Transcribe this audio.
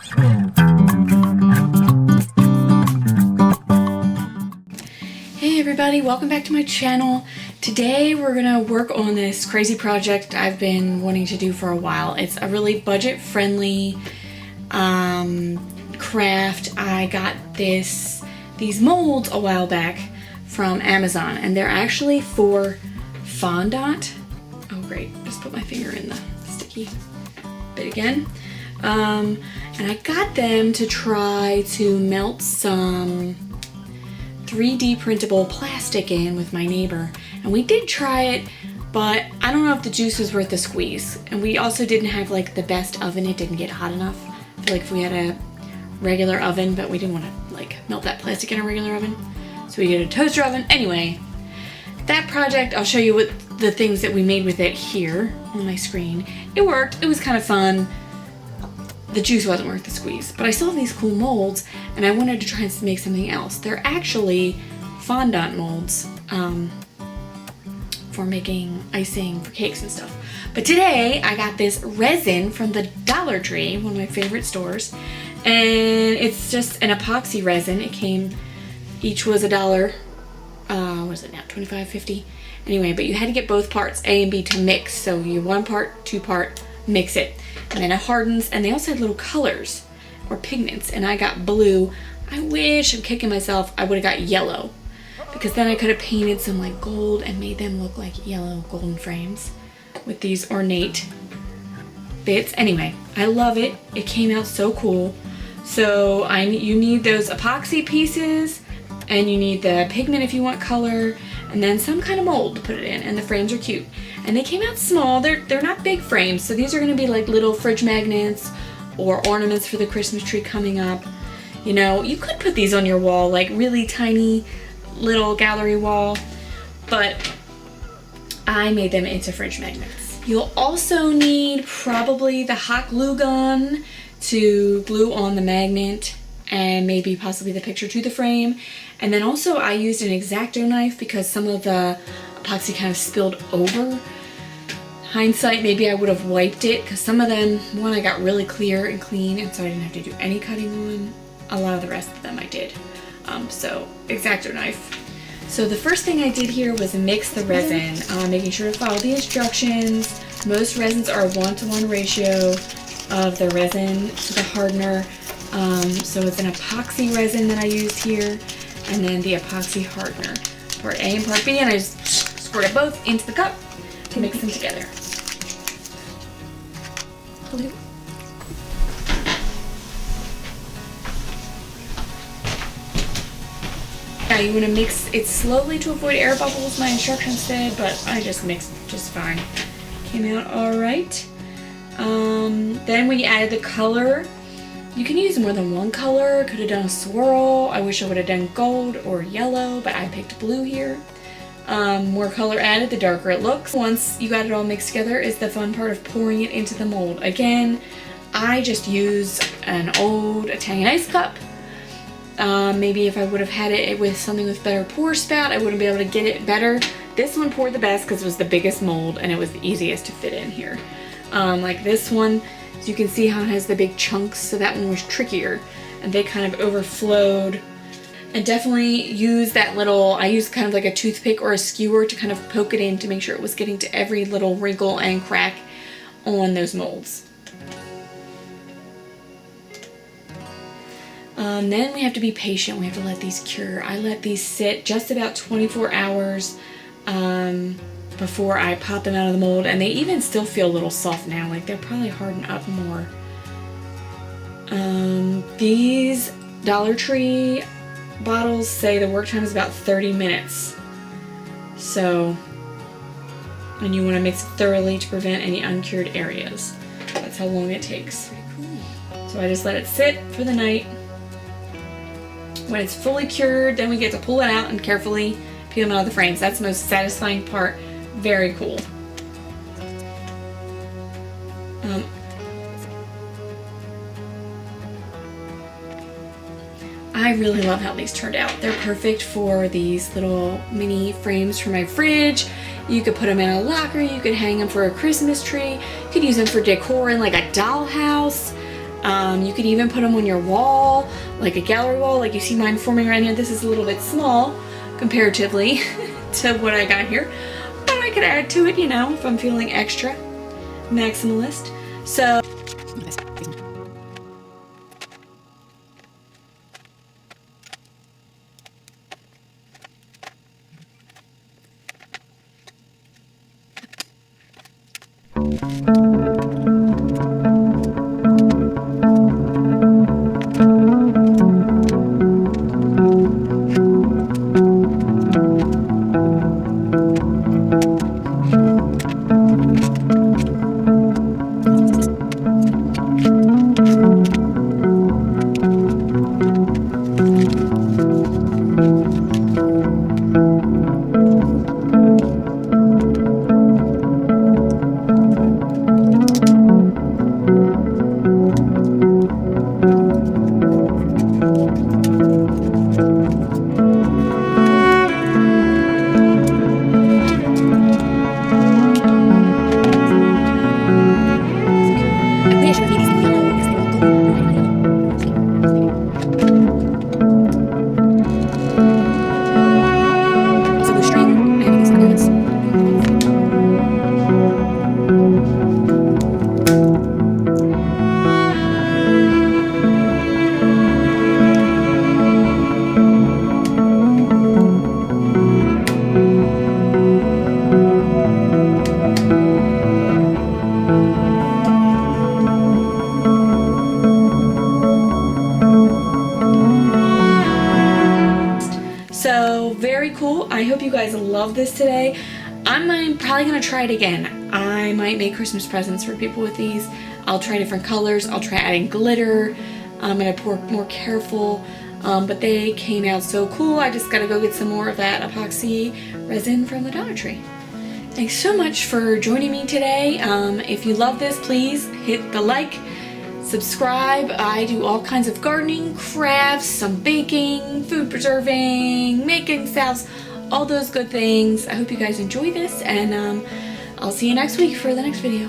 Hey everybody, welcome back to my channel. Today we're gonna work on this crazy project I've been wanting to do for a while. It's a really budget-friendly craft. I got these molds a while back from Amazon, and they're actually for fondant. Oh great, just put my finger in the sticky bit again. And I got them to try to melt some 3D printable plastic in with my neighbor, and we did try it, but I don't know if the juice was worth the squeeze. And we also didn't have like the best oven. It didn't get hot enough. I feel like if we had a regular oven, but we didn't want to like melt that plastic in a regular oven, so we did a toaster oven. Anyway, that project, I'll show you what the things that we made with it here on my screen. It worked. It was kind of fun. The juice wasn't worth the squeeze, but I still have these cool molds, and I wanted to try and make something else. They're actually fondant molds for making icing for cakes and stuff. But today I got this resin from the Dollar Tree, one of my favorite stores, and it's just an epoxy resin. It came, each was $1. What is it now, 25, 50? Anyway, but you had to get both parts, A and B, to mix. So you one part, two part, mix it, and then it hardens. And they also had little colors or pigments, and I got blue. I wish, I'm kicking myself, I would have got yellow, because then I could have painted some like gold and made them look like yellow golden frames with these ornate bits. Anyway, I love it. It came out so cool. So you need those epoxy pieces, and you need the pigment if you want color, and then some kind of mold to put it in, and the frames are cute. And they came out small. They're not big frames, so these are going to be like little fridge magnets or ornaments for the Christmas tree coming up. You know, you could put these on your wall, like really tiny little gallery wall, but I made them into fridge magnets. You'll also need probably the hot glue gun to glue on the magnet, and maybe possibly the picture to the frame. And then also I used an X-Acto knife because some of the epoxy kind of spilled over. Hindsight, maybe I would have wiped it, because some of them, one, I got really clear and clean, and so I didn't have to do any cutting on. A lot of the rest of them I did. So X-Acto knife. So the first thing I did here was mix the resin, making sure to follow the instructions. Most resins are a 1-to-1 ratio of the resin to the hardener. So it's an epoxy resin that I used here, and then the epoxy hardener, part A and part B, and I just squirted both into the cup to mix them together. Hello. Now you want to mix it slowly to avoid air bubbles, my instructions said, but I just mixed just fine. Came out alright. Then we added the color. You can use more than one color. Could have done a swirl. I wish I would have done gold or yellow, but I picked blue here. More color added, the darker it looks. Once you got it all mixed together is the fun part of pouring it into the mold. Again, I just used an old Italian ice cup. Maybe if I would have had it with something with better pour spout, I wouldn't be able to get it better. This one poured the best because it was the biggest mold and it was the easiest to fit in here. Like this one, so you can see how it has the big chunks, so that one was trickier, and they kind of overflowed. And definitely use that little, I used kind of like a toothpick or a skewer to kind of poke it in to make sure it was getting to every little wrinkle and crack on those molds. Then we have to be patient. We have to let these cure. I let these sit just about 24 hours before I pop them out of the mold, and they even still feel a little soft now. Like they're probably hardened up more. These Dollar Tree bottles say the work time is about 30 minutes. So, and you want to mix thoroughly to prevent any uncured areas. That's how long it takes. So I just let it sit for the night. When it's fully cured, then we get to pull it out and carefully peel them out of the frames. That's the most satisfying part. Very cool. I really love how these turned out. They're perfect for these little mini frames for my fridge. You could put them in a locker, you could hang them for a Christmas tree, you could use them for decor in like a dollhouse. You could even put them on your wall, like a gallery wall, like you see mine forming right here. This is a little bit small comparatively to what I got here, but I could add to it, you know, if I'm feeling extra maximalist. So very cool. I hope you guys love this today. I'm probably gonna try it again. I might make Christmas presents for people with these. I'll try different colors. I'll try adding glitter. I'm gonna pour more careful. But they came out so cool. I just gotta go get some more of that epoxy resin from the Dollar Tree. Thanks so much for joining me today. If you love this, please hit the like, subscribe. I do all kinds of gardening, crafts, some baking, food preserving, making salves, all those good things. I hope you guys enjoy this, and I'll see you next week for the next video.